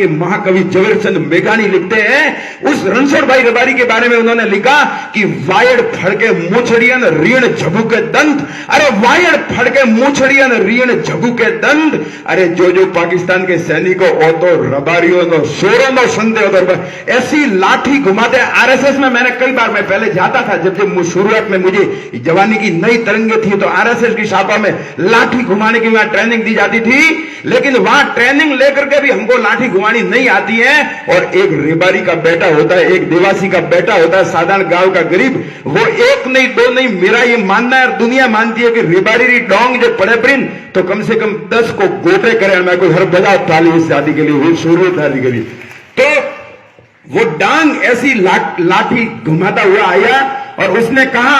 के महाकवि झवेरचंद मेघानी लिखते हैं, उस रणछोड़ भाई रबारी के बारे में उन्होंने लिखा कि वायड़ फड़के मूछड़ियन रीण झबू के दंत। अरे वायड़ फड़के मूछड़ियन रीण झबू के दंत। अरे जो पाकिस्तान के सैनिकों ओ तो रबारियों नो शोरों नो संदेह ऐसी लाठी घुमाते। आरएसएस में मैंने कई बार, मैं पहले जाता था जब शुरुआत में मुझे जवानी की नई तरंगे थी, तो आरएसएस की शाखा में लाठी घुमाने की वहां ट्रेनिंग दी जाती थी, लेकिन वहां ट्रेनिंग लेकर के भी हमको लाठी घुमानी नहीं आती है। और एक रेबारी का बेटा होता है, एक देवासी का बेटा होता है, साधारण गांव का गरीब, वो एक नहीं दो नहीं, मेरा ये मानना है और दुनिया मानती है कि रेबारी री डोंग जो पड़े प्रिन तो कम से कम 10 को गोटे करे। मैं कोई हर बजा ताली इस शादी के लिए हुई शुरू ताली के लिए, तो वो डांग ऐसी लाठी घुमाता हुआ आया और उसने कहा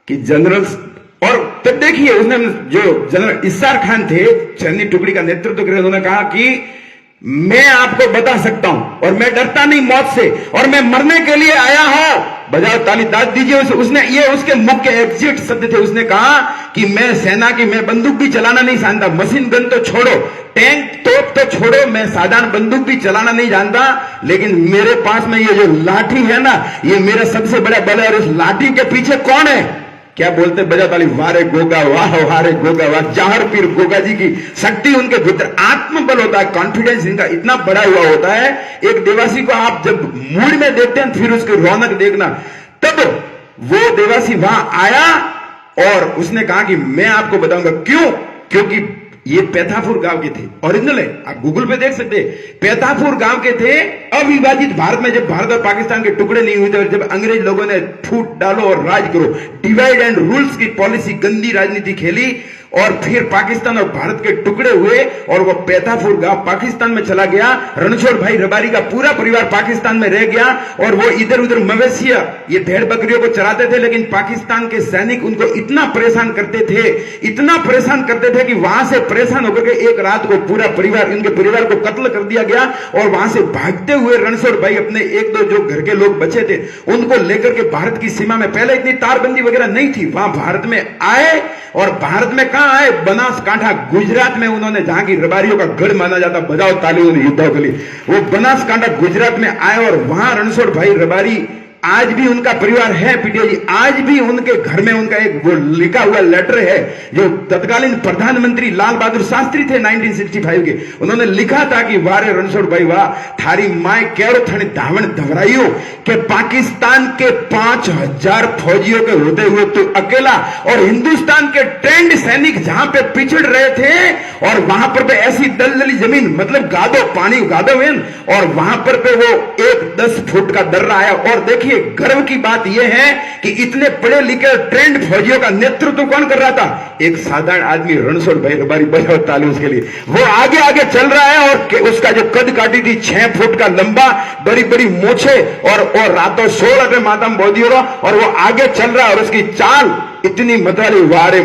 कि जनरल, और तब देखिए उसने जो जनरल इस्सार खान थे, सैनिक टुकड़ी का नेतृत्व करे, उन्होंने कहा कि मैं आपको बता सकता हूं और मैं डरता नहीं मौत से और मैं मरने के लिए आया हूं। बजाओ ताली, दाद दीजिए। उसने ये उसके मुख्य एग्जिट शब्द थे। उसने कहा कि मैं सेना की, मैं बंदूक भी चलाना नहीं जानता, मशीन गन तो छोड़ो, टैंक तोप तो छोड़ो, मैं साधारण बंदूक भी चलाना नहीं जानता, लेकिन मेरे पास में ये जो लाठी है ना, ये मेरा सबसे बड़ा बल है। और इस लाठी के पीछे कौन है? क्या बोलते बजा ताली, वारे गोगा वाह, वारे गोगा वाह। जहर पीर गोगा जी की शक्ति उनके भीतर आत्मबल होता है, कॉन्फिडेंस इनका इतना बड़ा हुआ होता है। एक देवासी को आप जब मूड में देखते हैं फिर उसकी रौनक देखना। तब वो देवासी वहां आया और उसने कहा कि मैं आपको बताऊंगा क्यों, क्योंकि ये पैथापुर गांव के थे, ओरिजिनल है, आप गूगल पे देख सकते हैं। पैथापुर गांव के थे। अविभाजित भारत में जब भारत और पाकिस्तान के टुकड़े नहीं हुए थे, जब अंग्रेज लोगों ने फूट डालो और राज करो, डिवाइड एंड रूल्स की पॉलिसी, गंदी राजनीति खेली और फिर पाकिस्तान और भारत के टुकड़े हुए और वो पैथापुर गांव पाकिस्तान में चला गया। रणछोड़ भाई रबारी का पूरा परिवार पाकिस्तान में रह गया और वो इधर उधर मवेशिया, ये भेड़ बकरियों को चराते थे, लेकिन पाकिस्तान के सैनिक उनको इतना परेशान करते थे, इतना परेशान करते थे कि वहां से परेशान होकर के एक रात को पूरा परिवार, इनके परिवार को कत्ल कर दिया गया। और वहां से भागते हुए रणछोड़ भाई अपने एक दो जो घर के लोग बचे थे उनको लेकर के भारत की सीमा में, पहले इतनी तारबंदी वगैरह नहीं थी, वहां भारत में आए। और भारत में कहां आए? बनासकांठा, गुजरात में उन्होंने, जहां की रबारियों का गढ़ माना जाता, बजाओ ताली उन युद्धों के लिए, वो बनासकांठा गुजरात में आए और वहां रणछोड़ भाई रबारी, आज भी उनका परिवार है पीटीआई जी, आज भी उनके घर में उनका एक वो लिखा हुआ लेटर है जो तत्कालीन प्रधानमंत्री लाल बहादुर शास्त्री थे 1965 के, उन्होंने लिखा था कि वारे रणछोड़ भाई वाह, थारी माए कैरो थने धावन धवराइयो के पाकिस्तान के 5000 फौजियों के होते हुए तो अकेला, और हिंदुस्तान के ट्रेंड सैनिक जहां पे पिछड़ रहे थे और वहां पर पे ऐसी दलदली जमीन, मतलब गादो पानी गादो वेन, और वहां पर पे वो एक 10 फुट का दर्रा आया। और देखिए गर्व की बात यह है कि इतने पढ़े लिखे ट्रेंड फौजियों का नेतृत्व कौन कर रहा था? एक साधारण आदमी, रणछोड़ भाई रबारी, बजाओ ताली उसके लिए। वो आगे आगे चल रहा है और उसका जो कद काटी थी 6 फुट का लंबा, बड़ी बड़ी मोछे और रातों 16 के मातम बोधी हो, और वो आगे चल रहा है और उसकी चाल इतनी मतवाली, वारे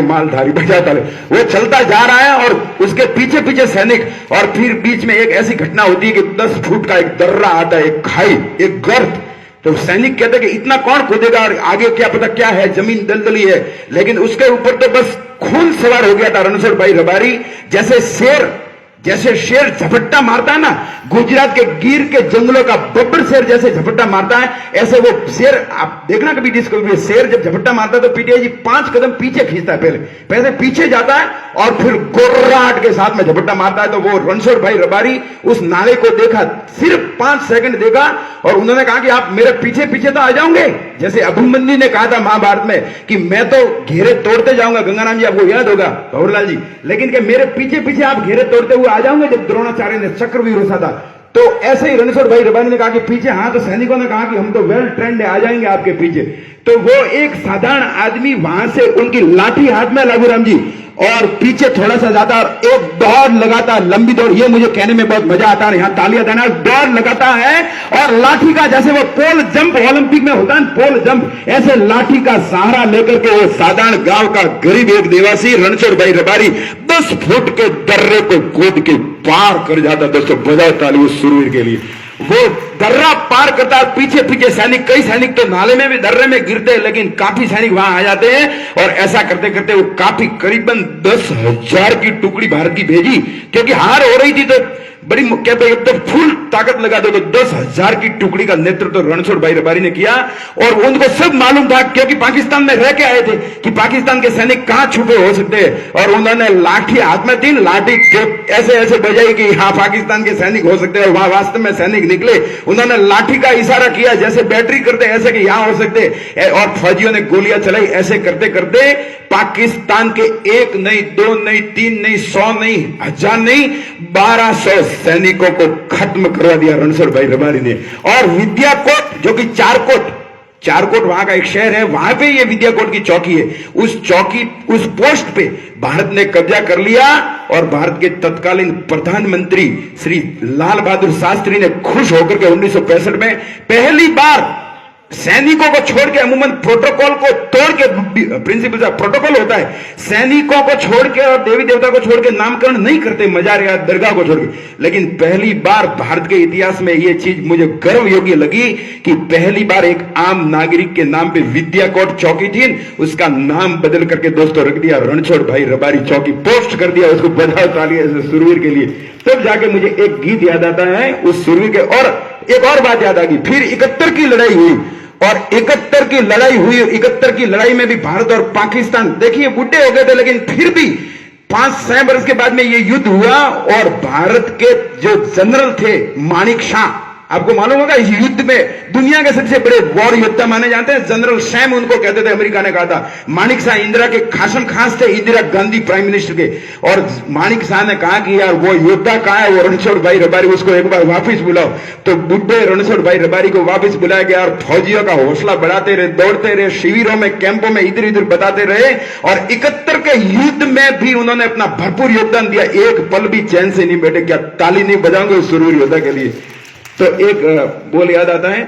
मालधारी बजाता है। वो चलता जा रहा है और उसके पीछे पीछे सैनिक, और फिर बीच में एक ऐसी घटना होती है कि 10 फुट का एक दर्रा आता है, एक खाई, एक गर्त। तो सैनिक कहते हैं कि इतना कौन कूदेगा और आगे क्या पता क्या है, जमीन दलदली है, लेकिन उसके ऊपर तो बस खून सवार हो गया था रणछोड़ भाई रबारी। जैसे शेर झपट्टा मारता है ना, गुजरात के गिर के जंगलों का बब्बर शेर जैसे झपट्टा मारता है, ऐसे वो शेर, आप देखना कभी डिस्कवरी, शेर जब झपट्टा मारता है तो पीटीआई जी 5 कदम पीछे खींचता है, पहले पीछे जाता है और फिर गोर्राहट के साथ में झपट्टा मारता है। तो वो रणछोड़ भाई रबारी उस नारे को देखा, सिर्फ 5 सेकंड देखा और उन्होंने कहा कि आप मेरे पीछे पीछे तो आ जाओगे, जैसे अभिमन्यु ने कहा था महाभारत में कि मैं तो घेरे तोड़ते जाऊंगा, गंगाराम जी आपको याद होगा, भंवरलाल जी, लेकिन कि मेरे पीछे पीछे आप घेरे तोड़ते हुए आ जाओगे। जब द्रोणाचार्य ने चक्रव्यूह रोसा था तो ऐसे ही रणछोड़ भाई रबारी ने कहा कि पीछे, हाँ, तो सैनिकों ने कहा कि हम तो वेल ट्रेंड है, आ जाएंगे आपके पीछे। तो वो एक साधारण आदमी वहां से उनकी लाठी हाथ में, लागूराम जी, और पीछे थोड़ा सा जाता और एक दौड़ लगाता, लंबी दौड़, ये मुझे कहने में बहुत मजा आता है, यहाँ तालियां देना, दौड़ लगाता है और लाठी का, जैसे वो पोल जंप ओलंपिक में होता है पोल जंप, ऐसे लाठी का सहारा लेकर के वो साधारण गांव का गरीब एक देवासी रणछोड़ भाई रबारी 10 फुट के दर्रे को कूद के पार कर जाता। दोस्तों बजाओ ताली उस शूरवीर के लिए। वो दर्रा पार करता है, पीछे पीछे सैनिक, कई सैनिक तो नाले में भी दर्रे में गिरते हैं, लेकिन काफी सैनिक वहां आ जाते हैं और ऐसा करते करते वो काफी करीबन 10,000 की टुकड़ी भारत की भेजी, क्योंकि हार हो रही थी तो बड़ी कहते हैं तो फुल ताकत लगा दो। तो 10,000 की टुकड़ी का नेतृत्व रणछोड़ भाई रबारी ने किया और उनको सब मालूम था, क्योंकि पाकिस्तान में रह के आए थे कि पाकिस्तान के सैनिक कहां छुपे हो सकते हैं, और उन्होंने लाठी हाथ में थी, लाठी ऐसे ऐसे बजाई कि हाँ पाकिस्तान के सैनिक हो सकते हैं, और वहां वास्तव में सैनिक निकले। उन्होंने लाठी का इशारा किया जैसे बैटरी करते ऐसे कि यहां हो सकते, और फौजियों ने गोलियां चलाई। ऐसे करते करते पाकिस्तान के 1 नहीं 2 नहीं 3 नहीं 100 नहीं 1000 नहीं 1200 सैनिकों को खत्म करवा दिया रणछोड़ भाई रबारी ने। और विद्याकोट जो कि चारकोट वहां का एक शहर है, वहां पे ये विद्याकोट की चौकी है, उस पोस्ट पे भारत ने कब्जा कर लिया और भारत के तत्कालीन प्रधानमंत्री श्री लाल बहादुर शास्त्री ने खुश होकर के 1965 में पहली बार सैनिकों को छोड़ के, अमूमन प्रोटोकॉल को तोड़ के, प्रिंसिपल का प्रोटोकॉल होता है, सैनिकों को छोड़ के और देवी देवता को छोड़ के नामकरण नहीं करते, मजार या दरगाह को छोड़ के। लेकिन पहली बार भारत के इतिहास में यह चीज मुझे गर्व योग्य लगी कि पहली बार एक आम नागरिक के नाम पे विद्याकोट चौकी थी, उसका नाम बदल करके दोस्तों रख दिया रणछोड़ भाई रबारी चौकी, पोस्ट कर दिया उसको, बधाई तालियां सुरवीर के लिए। तब जाके मुझे एक गीत याद आता है उस सुरवीर के, और एक और बात याद आ गई। फिर 71 की लड़ाई हुई, और 71 की लड़ाई हुई, 71 की लड़ाई में भी भारत और पाकिस्तान, देखिए बुढ़े हो गए थे, लेकिन फिर भी 5-6 वर्ष के बाद में ये युद्ध हुआ, और भारत के जो जनरल थे माणिक शाह, आपको मालूम होगा इस युद्ध में दुनिया के सबसे बड़े वॉर योद्धा माने जाते हैं, जनरल सैम उनको कहते थे, अमेरिका ने कहा था। माणिक शाह इंदिरा के खासम खास थे, इंदिरा गांधी प्राइम मिनिस्टर के, और माणिक शाह ने कहा कि यार वो योद्धा कहां है, वो रणछोड़ भाई रबारी, उसको एक बार वापिस बुलाओ। तो बुढ़े रणछोड़ भाई रबारी को वापिस बुलाया गया और फौजियों का हौसला बढ़ाते रहे, दौड़ते रहे, शिविरों में, कैंपों में इधर उधर बताते रहे, और 71 के युद्ध में भी उन्होंने अपना भरपूर योगदान दिया, एक पल भी चैन से नहीं बैठे। क्या ताली नहीं बजाओगे उस शूरवीर योद्धा के लिए? तो एक बोल याद आता है,